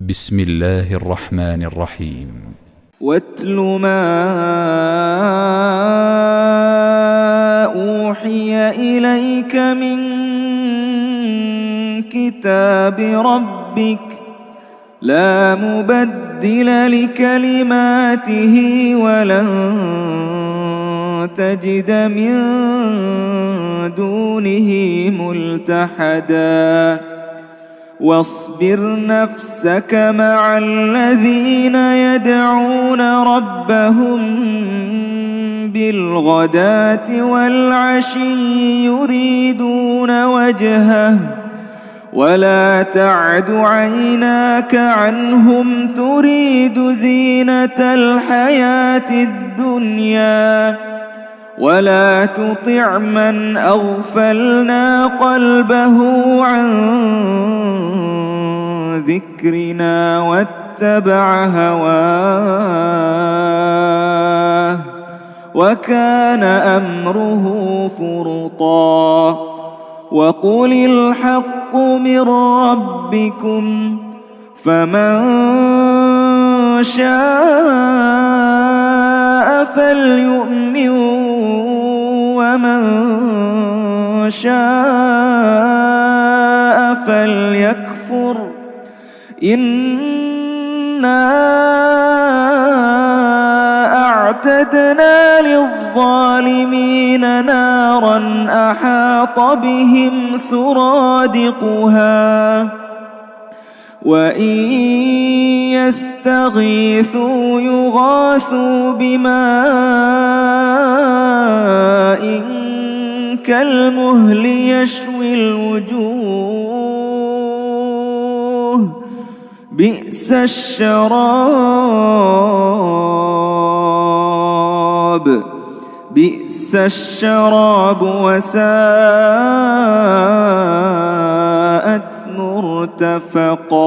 بسم الله الرحمن الرحيم. واتل ما أوحي إليك من كتاب ربك لا مبدل لكلماته ولن تجد من دونه ملتحدا واصبر نفسك مع الذين يدعون ربهم بالغداة والعشي يريدون وجهه ولا تعد عيناك عنهم تريد زينة الحياة الدنيا ولا تطع من أغفلنا قلبه عن ذكرنا واتبع هواه وكان أمره فرطا وقل الحق من ربكم فمن شاء فليؤمن ومن شاء فليكفر إنا أعتدنا للظالمين نارا أحاط بهم سرادقها وإن يستغيثوا يغاثوا بماء كالمهل يشوي الوجوه بئس الشراب وساءت مرتفقا.